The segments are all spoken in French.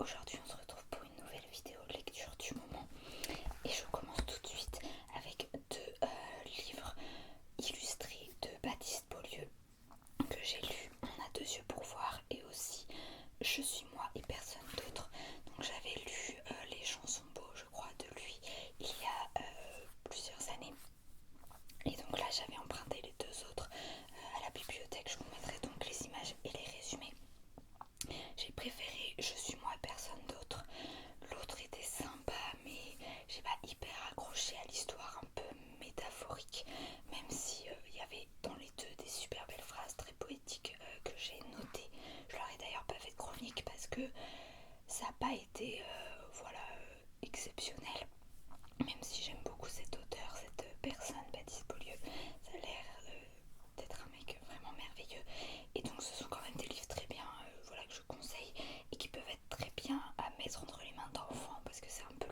Aujourd'hui on se retrouve pour une nouvelle vidéo lecture du moment et je commence tout de suite avec deux livres illustrés de Baptiste Beaulieu que j'ai lus. On a deux yeux pour voir et aussi Je suis moi et personne d'autre. Donc j'avais lu Les gens sont beaux je crois de lui il y a plusieurs années. Et donc là j'avais emprunté les deux autres à la bibliothèque. Je vous mettrai donc les images et les résumés. J'ai préféré Je suis moi et personne d'autre. L'autre était sympa mais j'ai pas hyper accroché à l'histoire un peu métaphorique, même si il y avait dans les deux des super belles phrases très poétiques que j'ai notées. Je leur ai d'ailleurs pas fait de chronique parce que ça n'a pas été exceptionnel, même si j'aime beaucoup cet auteur, cette personne, Baptiste Beaulieu. Ça a l'air d'être un mec vraiment merveilleux et donc ce sont quand même des livres très bien que je conseille et qui peuvent être très bien à mettre entre les mains d'enfants parce que c'est un peu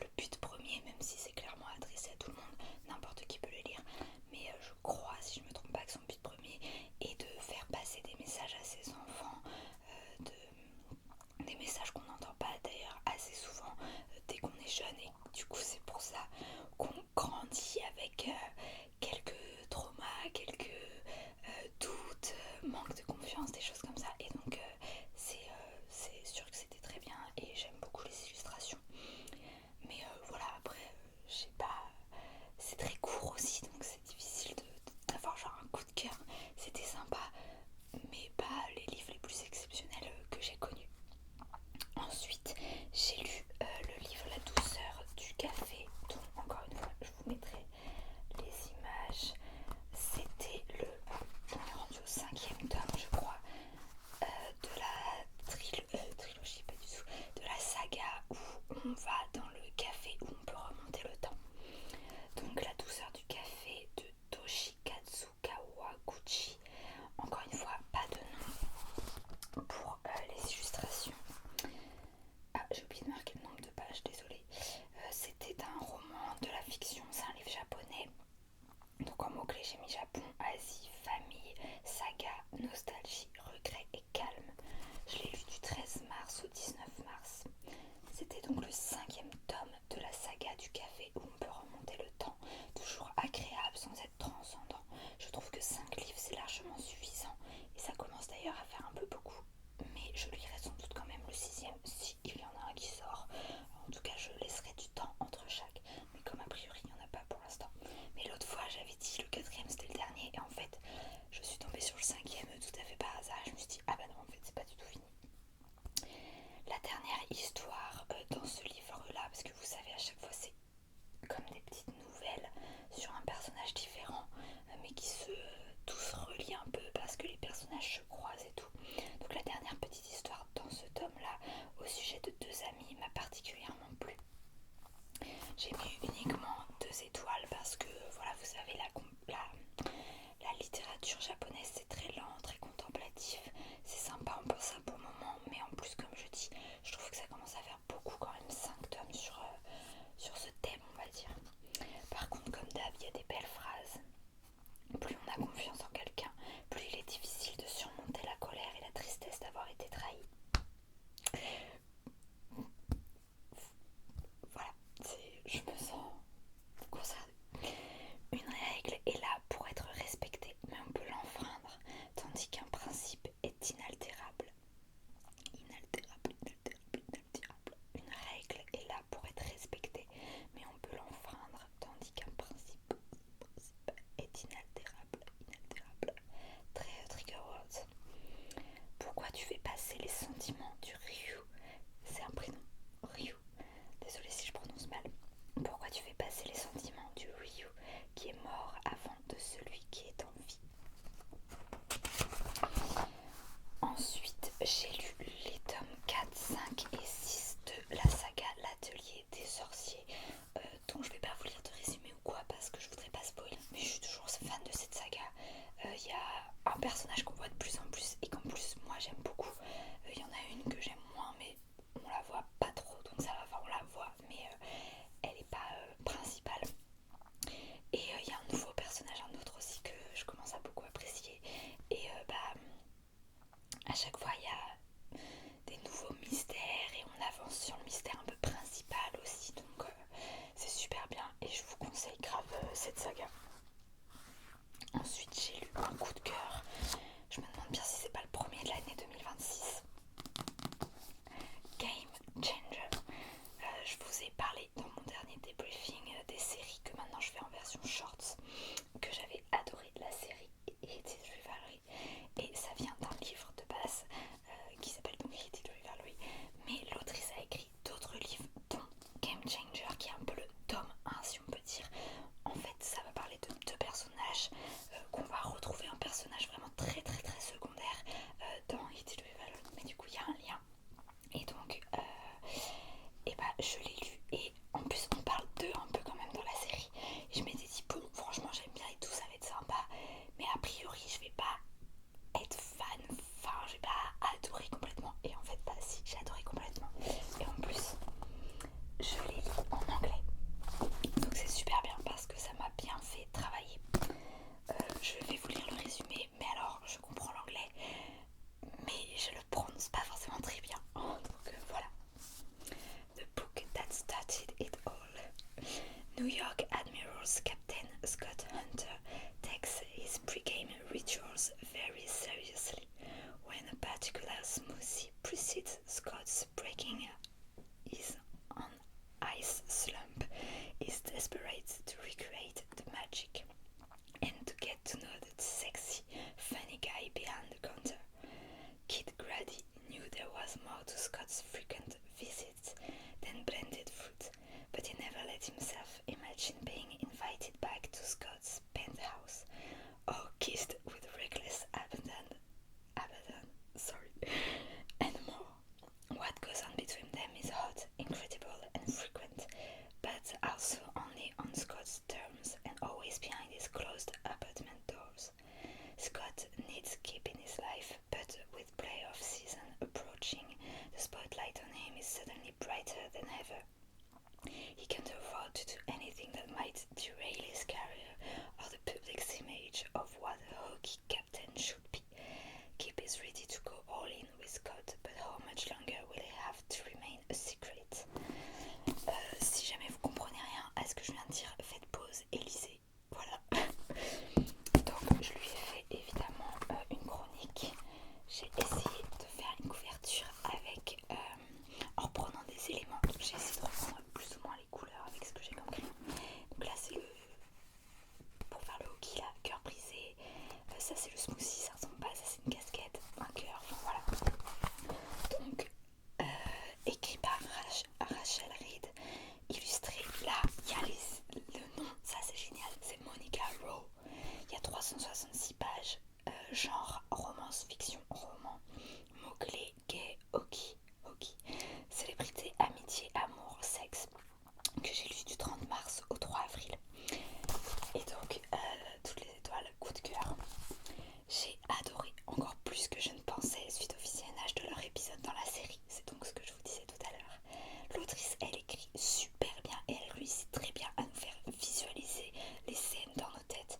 le but premier, même si c'est clairement adressé à tout le monde, n'importe qui peut le lire, mais je crois, si je me trompe pas, que son but premier est de faire passer des messages à ses enfants, des messages qu'on n'entend pas d'ailleurs assez souvent dès qu'on est jeune, et du coup c'est pour ça qu'on grandit avec quelques traumas, quelques doutes, manque de confiance, des choses comme ça, et donc c'est sûr que c'était très bien et j'aime beaucoup les illustrations. Mais après, je sais pas, c'est très court aussi donc c'est difficile d'avoir genre un coup de cœur. C'était sympa, mais pas les livres les plus exceptionnels que j'ai connus. Ensuite, j'ai lu le livre La douceur du café, dont encore une fois je vous mettrai les images. C'était on est rendu au 5e tome je crois, de la trilogie, pas du tout, de la saga où on va dans le café où on peut remonter le temps. Donc La douceur du café de Toshikatsu Kawaguchi. Encore une fois, pas de nom pour les illustrations. Ah, j'ai oublié de marquer le nombre de pages, désolée. C'était un roman de la fiction, c'est un livre japonais. Donc en mots-clés j'ai mis Japon, Asie, famille, saga, nostalgie, regret et calme. Je l'ai lu du 13 mars au 19 mars. C'était donc le 5e tome de la saga du café où on peut remonter le temps. Toujours agréable sans être transcendant. Je trouve que 5 livres c'est largement suffisant et ça commence d'ailleurs à faire un peu beaucoup. Mais je lirai sans doute quand même le 6e si il y en a un qui sort. En tout cas je laisserai du temps entre chaque. Mais comme a priori il n'y en a pas pour l'instant. Mais l'autre fois j'avais dit le 4e c'était le dernier et en fait je suis tombée sur le 5e tout à fait par hasard. Je me suis dit ah bah non en fait c'est pas du tout fini. La dernière histoire dans ce livre là, parce que vous savez à chaque fois c'est comme des petites nouvelles sur un personnage différent mais qui se tous relient un peu parce que les personnages se croisent et tout. Donc la dernière petite histoire dans ce tome là au sujet de deux amis m'a particulièrement plu. J'ai mis uniquement 2 étoiles parce que voilà, vous savez la littérature japonaise c'est très lent, très contemplatif, c'est sympa, on passe un bon moment, mais en plus comme je dis, je trouve que ça commence à faire beaucoup quand même, 5 tomes sur ce thème on va dire. Par contre comme d'hab il y a des belles phrases, plus on a confiance en quelqu'un, plus il est difficile de surmonter la colère et la tristesse d'avoir été trahi. Voilà, je me sens concernée. Une règle est là pour être respectée, mais on peut l'enfreindre, tandis qu'un principe est inaltérable. Inaltérable, inaltérable, inaltérable. Une règle est là pour être respectée, mais on peut l'enfreindre, tandis qu'un principe est inaltérable, inaltérable. Très trigger words. Pourquoi tu fais passer les sentiments du Ryu? C'est un prénom, Ryu. Désolée si je prononce mal. Pourquoi tu fais passer les sentiments du Ryu qui est mort avant de celui qui est en vie? Ensuite, j'ai lu les tomes 4, 5 et 6 de la saga L'Atelier des sorciers, dont je vais pas vous lire de résumé ou quoi parce que je voudrais pas spoil, mais je suis toujours fan de cette saga. Il y a un personnage qu'on voit de plus en plus et qu'en plus moi j'aime beaucoup. Il y en a une que j'aime moins mais on la voit pas trop donc ça va, enfin on la voit mais elle est pas principale. Et il y a un nouveau personnage, un autre aussi que je commence à beaucoup apprécier. Et à chaque fois il y a des nouveaux mystères et suddenly brighter than ever. He can't afford to do anything that might derail his career or the public's image of what a hockey captain should be. Kip is ready to go all in with Scott, but how much longer will he have to remain a secret? Si jamais vous comprenez rien à ce que je viens de dire, faites pause et lisez. Voilà. Donc je lui ai fait évidemment une chronique. J'ai essayé de faire une couverture avec en reprenant des éléments. Donc j'ai essayé de reprendre plus ou moins les couleurs avec ce que j'ai comme crayon. Donc là c'est le pour faire le hockey là, cœur brisé. Ça c'est le smoothie, ça ressemble pas, ça c'est une casquette, un cœur, enfin voilà. Donc écrit par Rachel Reed, illustré là, il y a le nom, ça c'est génial, c'est Monica Rowe. Il y a 366 pages, genre romance, fiction, roman, mots-clés, gay, hockey, célébrité, amitié, amour, sexe, que j'ai lu du 30 mars au 3 avril. Et donc, toutes les étoiles, coup de cœur. J'ai adoré, encore plus que je ne pensais, suite au visionnage de leur épisode dans la série. C'est donc ce que je vous disais tout à l'heure. L'autrice, elle écrit super bien et elle réussit très bien à nous faire visualiser les scènes dans nos têtes.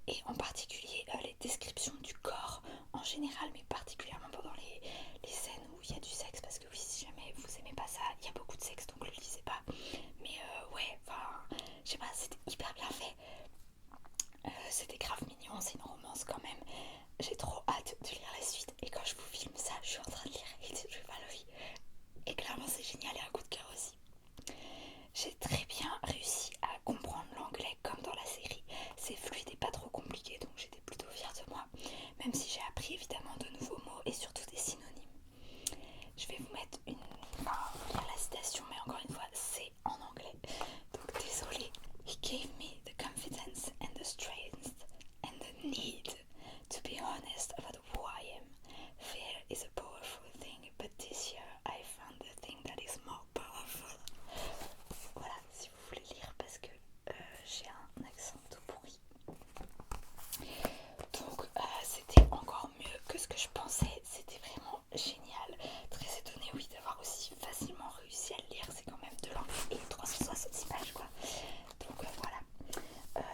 Et en particulier les descriptions du corps en général, mais particulièrement pendant les scènes où il y a du sexe. Parce que oui, si jamais vous aimez pas ça, il y a beaucoup de sexe, donc le lisez pas. Mais ouais, enfin, je sais pas, c'était hyper bien fait. C'était grave mignon, c'est une romance quand même. J'ai trop hâte de lire la suite. Et quand je vous filme ça, je suis en train de lire et je vais pas le lire. Et clairement c'est génial et un coup de cœur aussi. J'ai très bien réussi à comprendre l'anglais comme dans la série. C'est fluide et pas trop compliqué, donc j'étais plutôt fière de moi. Même si j'ai appris évidemment de nouveaux mots et surtout des synonymes. Je vais vous mettre lire la citation, mais encore une fois, c'est en anglais. Donc désolée. He gave me the confidence and the strength and the need to be honest about who I am. Fear is a powerful thing, but this year I found the thing that is more powerful. Voilà, si vous voulez lire, parce que j'ai un accent tout pourri. Donc c'était encore mieux que ce que je pensais, c'était vraiment génial. Très étonnée, oui, d'avoir aussi facilement réussi à le lire, c'est quand même de l'anglais et 366 pages quoi. Donc voilà,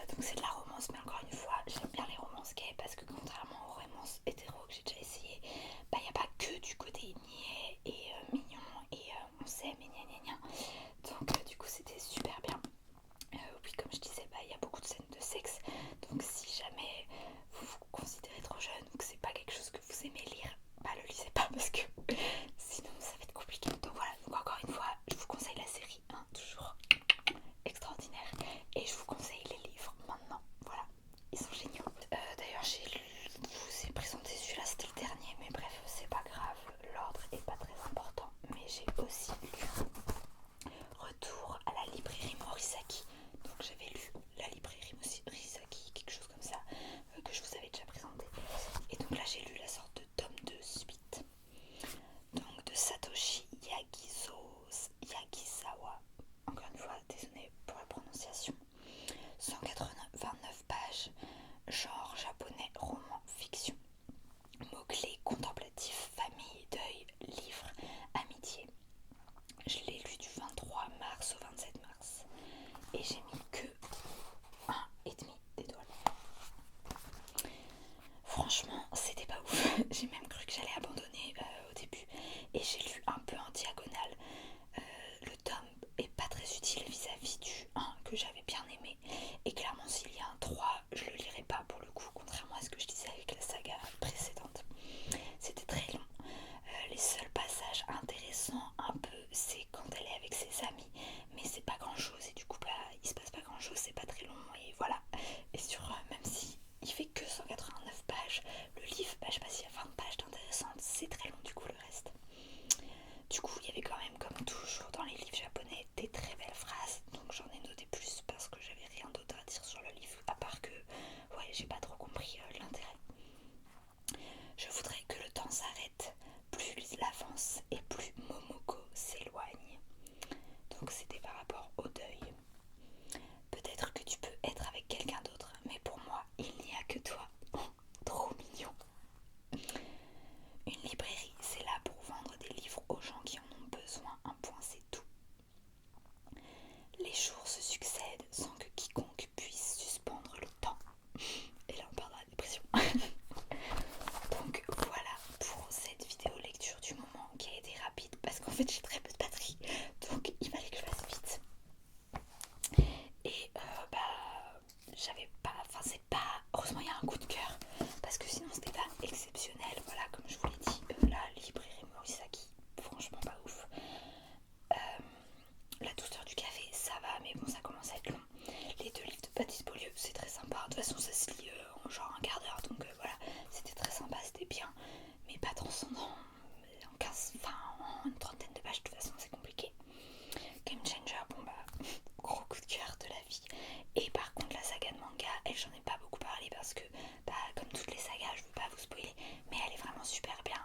donc c'est de la romance, mais encore une fois, j'aime bien les romances gays parce que contrairement aux romances hétéro que j'ai déjà essayé, il n'y a pas que du côté niais et mignon et on s'aime et gna gna gna. Donc du coup c'était super bien. Oui, comme je disais, il y a beaucoup de scènes de sexe, donc si jamais vous vous considérez trop jeune ou que c'est pas quelque chose que vous aimez lire, le lisez pas parce que sinon ça va être compliqué. Donc voilà, donc encore une fois, je vous conseille la série, hein, toujours extraordinaire, et je vous conseille les livres maintenant, voilà, ils sont géniaux. D'ailleurs, je vous ai présenté celui-là, c'était le dernier, mais bref, c'est pas grave, l'ordre est pas très important, mais j'ai aussi lu Retour à la librairie Morisaki. Donc j'avais lu la librairie Morisaki, quelque chose comme ça, que je vous avais déjà présenté. Et donc là j'ai lu la sorte de tome 2 suite. Donc de Satoshi Yagisawa. Encore une fois, désolé pour la prononciation. 189 pages, genre japonais, roman, fiction. Mots-clés, contemplatif, famille, deuil, livre, amitié. Je l'ai lu du 23 mars au 27 mars et j'ai mis que 1,5 d'étoiles. Franchement, c'était pas ouf. J'ai même cru que j'allais abandonner au début et j'ai lu un peu en diagonale. Le tome est pas très utile vis-à-vis du 1 que j'avais bien aimé. Et clairement, s'il y a un 3, je le lirai pas pour le coup, contrairement à ce que je disais avec la saga précédente. C'était très long. Les seuls passages intéressants un peu, c'est quand elle est avec ses amis, mais c'est pas grand chose et du coup il se passe pas grand chose, c'est pas très long et voilà. Et même si il fait que 189 pages, le livre, je sais pas s'il y a 20 pages d'intéressantes, c'est très long du coup le reste. Du coup il y avait quand même, comme toujours dans les livres japonais, des très belles phrases, donc j'en ai noté plus parce que j'avais rien d'autre à dire sur le livre, à part que j'ai pas trop compris l'intérêt. Je voudrais que le temps s'arrête, plus il avance et plus Momoko s'éloigne. Donc c'était par rapport au deuil. Peut-être que tu peux être avec quelqu'un d'autre, mais pour moi, il n'y a que toi. Trop mignon. Une librairie, c'est là pour vendre des livres aux gens qui en ont besoin. Un point fait j'ai très peu de batterie, donc il fallait que je fasse vite. Et j'avais pas, enfin c'est pas, heureusement il y a un coup de cœur, parce que sinon c'était pas exceptionnel, voilà, comme je vous l'ai dit, la librairie Morisaki, franchement pas ouf. La douceur du café, ça va, mais bon, ça commence à être long. Les 2 livres de Baptiste Beaulieu, c'est très sympa. De toute façon, ça se lit en genre un quart d'heure, donc voilà, c'était très sympa, c'était bien, mais pas transcendant. En 15, enfin, en une trentaine de pages, de toute façon, c'est compliqué. Game Changer, bon bah, gros coup de cœur de la vie. Et par contre, la saga de manga, elle, j'en ai pas beaucoup parlé parce que, bah, comme toutes les sagas, je veux pas vous spoiler, mais elle est vraiment super bien.